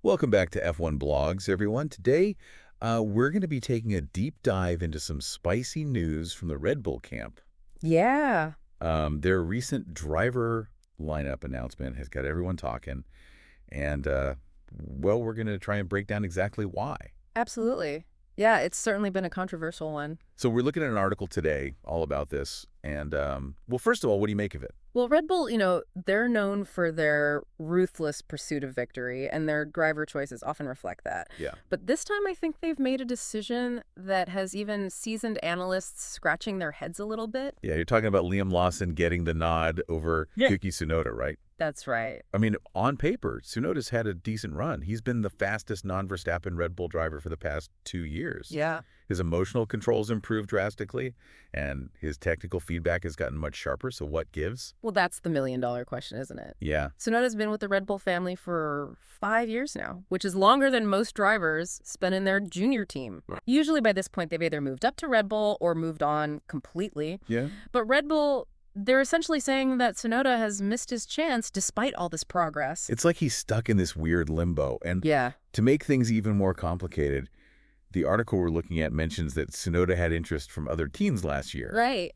Welcome back to F1 Blogs, everyone. Today, we're going to be taking a deep dive into some spicy news from the Red Bull camp. Yeah. Their recent driver lineup announcement has got everyone talking, and, well, we're going to try and break down exactly why. Absolutely. Yeah, it's certainly been a controversial one. So we're looking at an article today all about this, and, well, first of all, what do you make of it? Well, Red Bull, they're known for their ruthless pursuit of victory, and their driver choices often reflect that. Yeah. But this time, I think they've made a decision that has even seasoned analysts scratching their heads a little bit. Yeah, you're talking about Liam Lawson getting the nod over Yuki Tsunoda, right? That's right. I mean, on paper, Tsunoda's had a decent run. He's been the fastest non-Verstappen Red Bull driver for the past 2 years. Yeah. His emotional controls improved drastically, and his technical feedback has gotten much sharper, so what gives? Well, that's the million-dollar question, isn't it? Yeah. Tsunoda's been with the Red Bull family for 5 years now, which is longer than most drivers spend in their junior team. Usually by this point, they've either moved up to Red Bull or moved on completely. Yeah. But Red Bull, they're essentially saying that Tsunoda has missed his chance despite all this progress. It's like he's stuck in this weird limbo. And Yeah. to make things even more complicated, the article we're looking at mentions that Tsunoda had interest from other teams last year. Right.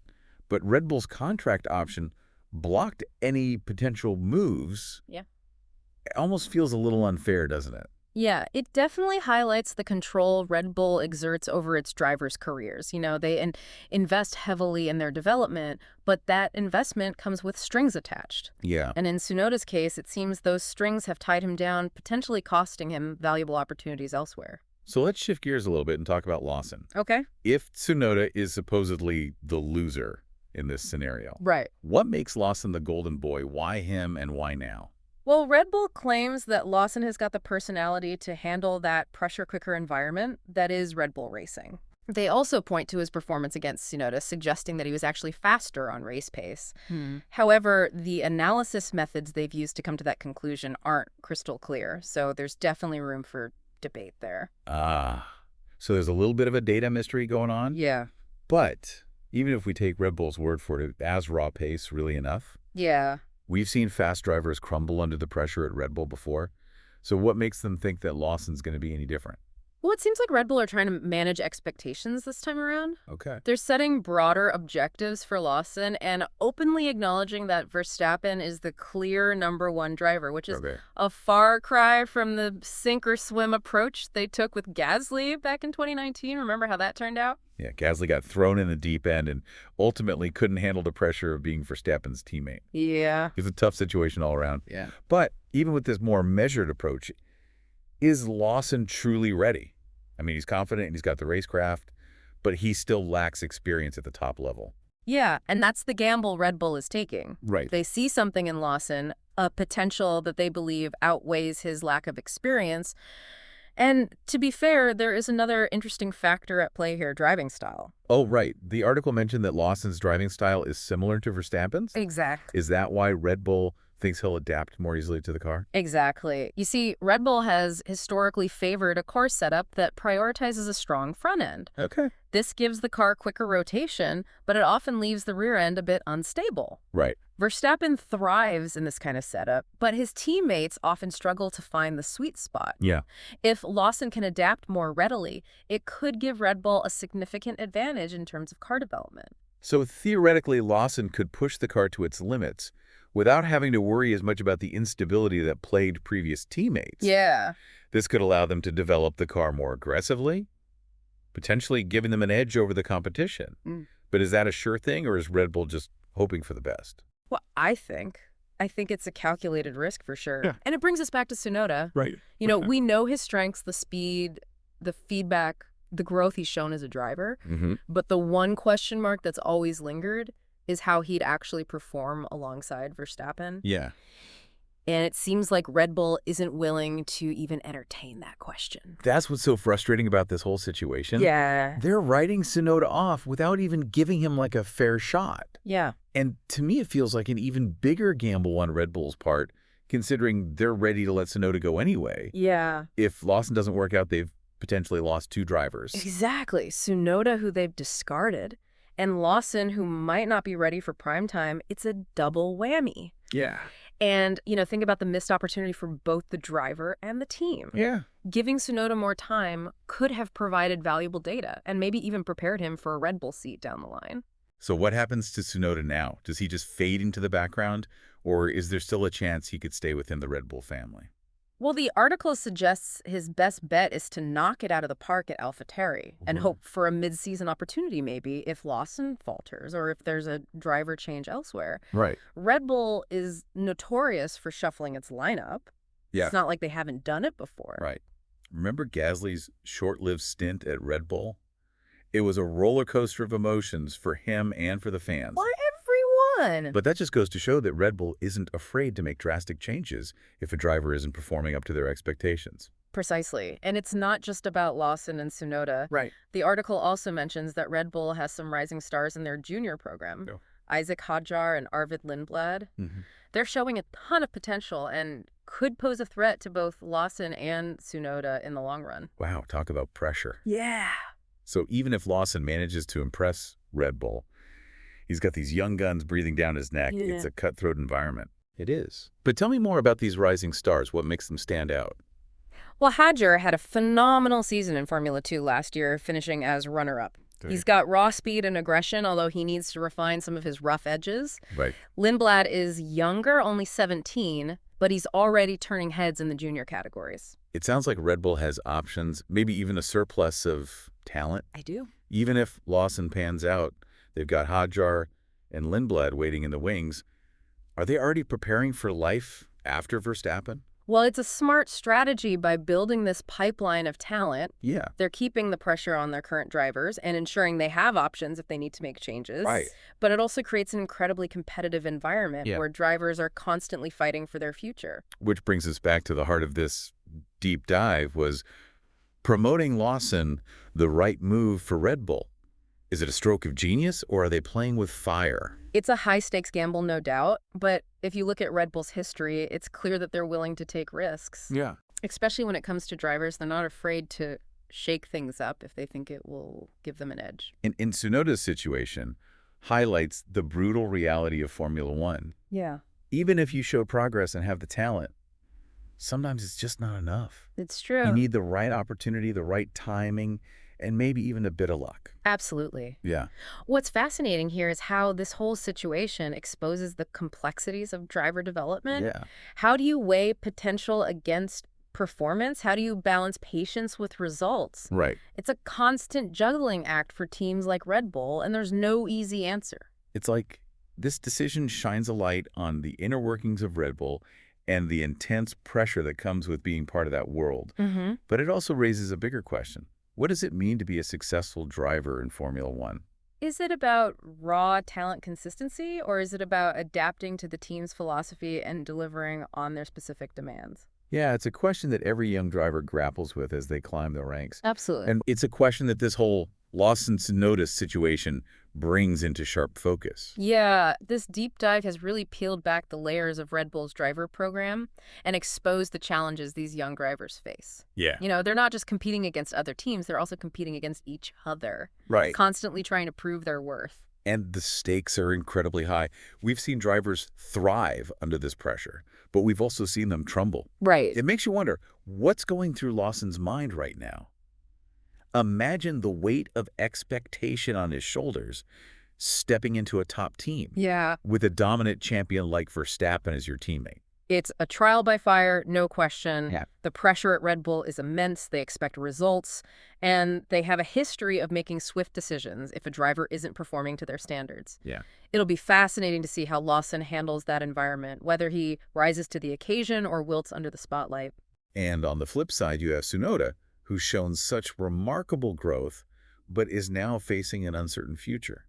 But Red Bull's contract option blocked any potential moves. Yeah. It almost feels a little unfair, doesn't it? Yeah, it definitely highlights the control Red Bull exerts over its drivers' careers. They invest heavily in their development, but that investment comes with strings attached. Yeah. And in Tsunoda's case, it seems those strings have tied him down, potentially costing him valuable opportunities elsewhere. So let's shift gears a little bit and talk about Lawson. Okay. If Tsunoda is supposedly the loser in this scenario, Right. what makes Lawson the golden boy? Why him and why now? Well, Red Bull claims that Lawson has got the personality to handle that pressure cooker environment that is Red Bull Racing. They also point to his performance against Tsunoda, suggesting that he was actually faster on race pace. However, the analysis methods they've used to come to that conclusion aren't crystal clear, so there's definitely room for debate there. So there's a little bit of a data mystery going on? Yeah. But even if we take Red Bull's word for it as raw pace really enough, Yeah. we've seen fast drivers crumble under the pressure at Red Bull before. So what makes them think that Lawson's going to be any different? Well, it seems like Red Bull are trying to manage expectations this time around. Okay. They're setting broader objectives for Lawson and openly acknowledging that Verstappen is the clear #1 driver, which is a far cry from the sink or swim approach they took with Gasly back in 2019. Remember how that turned out? Yeah, Gasly got thrown in the deep end and ultimately couldn't handle the pressure of being Verstappen's teammate. Yeah. It was a tough situation all around. Yeah. But even with this more measured approach, is Lawson truly ready? I mean, he's confident and he's got the racecraft, but he still lacks experience at the top level. Yeah, and that's the gamble Red Bull is taking. Right. They see something in Lawson, a potential that they believe outweighs his lack of experience. And to be fair, there is another interesting factor at play here, driving style. Oh, right. The article mentioned that Lawson's driving style is similar to Verstappen's? Exactly. Is that why Red Bull thinks he'll adapt more easily to the car? Exactly. You see, Red Bull has historically favored a car setup that prioritizes a strong front end. Okay. This gives the car quicker rotation, but it often leaves the rear end a bit unstable. Right. Verstappen thrives in this kind of setup, but his teammates often struggle to find the sweet spot. Yeah. If Lawson can adapt more readily, it could give Red Bull a significant advantage in terms of car development. So theoretically, Lawson could push the car to its limits without having to worry as much about the instability that plagued previous teammates. Yeah. This could allow them to develop the car more aggressively, potentially giving them an edge over the competition. But is that a sure thing, or is Red Bull just hoping for the best? Well, I think it's a calculated risk for sure. Yeah. And it brings us back to Tsunoda. Right. We know his strengths, the speed, the feedback, the growth he's shown as a driver. But the one question mark that's always lingered is how he'd actually perform alongside Verstappen. Yeah. And it seems like Red Bull isn't willing to even entertain that question. That's what's so frustrating about this whole situation. Yeah. They're writing Tsunoda off without even giving him like a fair shot. Yeah. And to me, it feels like an even bigger gamble on Red Bull's part, considering they're ready to let Tsunoda go anyway. Yeah. If Lawson doesn't work out, they've potentially lost 2 drivers. Exactly. Tsunoda, who they've discarded, and Lawson, who might not be ready for prime time. It's a double whammy. Yeah. And, think about the missed opportunity for both the driver and the team. Yeah. Giving Tsunoda more time could have provided valuable data and maybe even prepared him for a Red Bull seat down the line. So what happens to Tsunoda now? Does he just fade into the background, or is there still a chance he could stay within the Red Bull family? Well, the article suggests his best bet is to knock it out of the park at AlphaTauri and hope for a mid-season opportunity maybe if Lawson falters or if there's a driver change elsewhere. Right. Red Bull is notorious for shuffling its lineup. Yeah. It's not like they haven't done it before. Right. Remember Gasly's short-lived stint at Red Bull? It was a roller coaster of emotions for him and for the fans. Why everyone? But that just goes to show that Red Bull isn't afraid to make drastic changes if a driver isn't performing up to their expectations. Precisely. And it's not just about Lawson and Tsunoda. Right. The article also mentions that Red Bull has some rising stars in their junior program. Oh. Isaac Hadjar and ARVID LINDBLAD. They're showing a ton of potential and could pose a threat to both Lawson and Tsunoda in the long run. Wow, talk about pressure. Yeah. So even if Lawson manages to impress Red Bull, he's got these young guns breathing down his neck. Yeah. It's a cutthroat environment. It is. But tell me more about these rising stars. What makes them stand out? Well, Hadjar had a phenomenal season in Formula 2 last year, finishing as runner-up. He's got raw speed and aggression, although he needs to refine some of his rough edges. Right. LINDBLAD is younger, only 17, but he's already turning heads in the junior categories. It sounds like Red Bull has options, maybe even a surplus of talent. I do. Even if Lawson pans out, they've got Hadjar and LINDBLAD waiting in the wings. Are they already preparing for life after Verstappen? Well, it's a smart strategy by building this pipeline of talent. Yeah. They're keeping the pressure on their current drivers and ensuring they have options if they need to make changes. Right. But it also creates an incredibly competitive environment where drivers are constantly fighting for their future. Which brings us back to the heart of this deep dive, was promoting Lawson the right move for Red Bull? Is it a stroke of genius, or are they playing with fire? It's a high-stakes gamble, no doubt, but if you look at Red Bull's history, it's clear that they're willing to take risks. Yeah. Especially when it comes to drivers, they're not afraid to shake things up if they think it will give them an edge. In Tsunoda'S situation, highlights the brutal reality of Formula One. Yeah. Even if you show progress and have the talent, sometimes it's just not enough. It's true. You need the right opportunity, the right timing, and maybe even a bit of luck. Absolutely. Yeah. What's fascinating here is how this whole situation exposes the complexities of driver development. Yeah. How do you weigh potential against performance? How do you balance patience with results? Right. It's a constant juggling act for teams like Red Bull, and there's no easy answer. It's like this decision shines a light on the inner workings of Red Bull and the intense pressure that comes with being part of that world. But it also raises a bigger question. What does it mean to be a successful driver in Formula One? Is it about raw talent consistency, or is it about adapting to the team's philosophy and delivering on their specific demands? Yeah, it's a question that every young driver grapples with as they climb the ranks. Absolutely. And it's a question that this whole Lawson-Tsunoda situation brings into sharp focus. Yeah, this deep dive has really peeled back the layers of Red Bull's driver program and exposed the challenges these young drivers face. Yeah. They're not just competing against other teams, they're also competing against each other. Right. Constantly trying to prove their worth. And the stakes are incredibly high. We've seen drivers thrive under this pressure, but we've also seen them tremble. Right. It makes you wonder, what's going through Lawson's mind right now? Imagine the weight of expectation on his shoulders stepping into a top team. Yeah. With a dominant champion like Verstappen as your teammate. It's a trial by fire, no question. Yeah. The pressure at Red Bull is immense. They expect results, and they have a history of making swift decisions if a driver isn't performing to their standards. Yeah. It'll be fascinating to see how Lawson handles that environment, whether he rises to the occasion or wilts under the spotlight. And on the flip side, you have Tsunoda, who's shown such remarkable growth, but is now facing an uncertain future.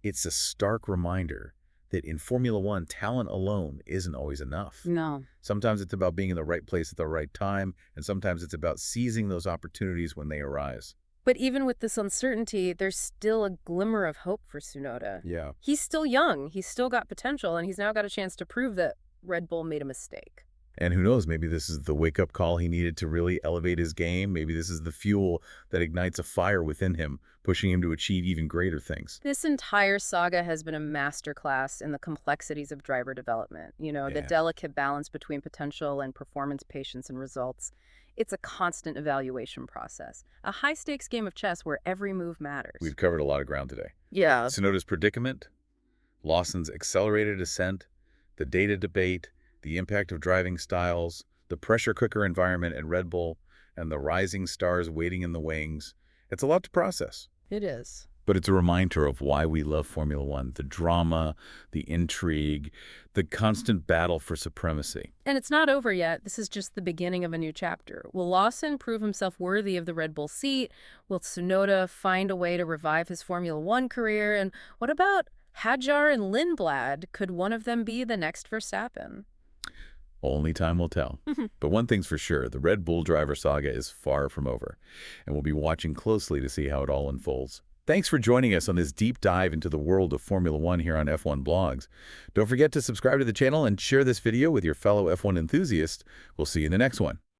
It's a stark reminder that in Formula One, talent alone isn't always enough. No. Sometimes it's about being in the right place at the right time, and sometimes it's about seizing those opportunities when they arise. But even with this uncertainty, there's still a glimmer of hope for Tsunoda. Yeah. He's still young, he's still got potential, and he's now got a chance to prove that Red Bull made a mistake. And who knows, maybe this is the wake-up call he needed to really elevate his game. Maybe this is the fuel that ignites a fire within him, pushing him to achieve even greater things. This entire saga has been a masterclass in the complexities of driver development. The Yeah. delicate balance between potential and performance, patience, and results. It's a constant evaluation process, a high-stakes game of chess where every move matters. We've covered a lot of ground today. Yeah. Tsunoda's predicament, Lawson's accelerated ascent, the data debate, the impact of driving styles, the pressure cooker environment at Red Bull, and the rising stars waiting in the wings. It's a lot to process. It is. But it's a reminder of why we love Formula One, the drama, the intrigue, the constant battle for supremacy. And it's not over yet. This is just the beginning of a new chapter. Will Lawson prove himself worthy of the Red Bull seat? Will Tsunoda find a way to revive his Formula One career? And what about HAER and LINDBLAD? Could one of them be the next Verstappen? Only time will tell. But one thing's for sure, the Red Bull driver saga is far from over, and we'll be watching closely to see how it all unfolds. Thanks for joining us on this deep dive into the world of Formula One here on F1 Blogs. Don't forget to subscribe to the channel and share this video with your fellow F1 enthusiasts. We'll see you in the next one.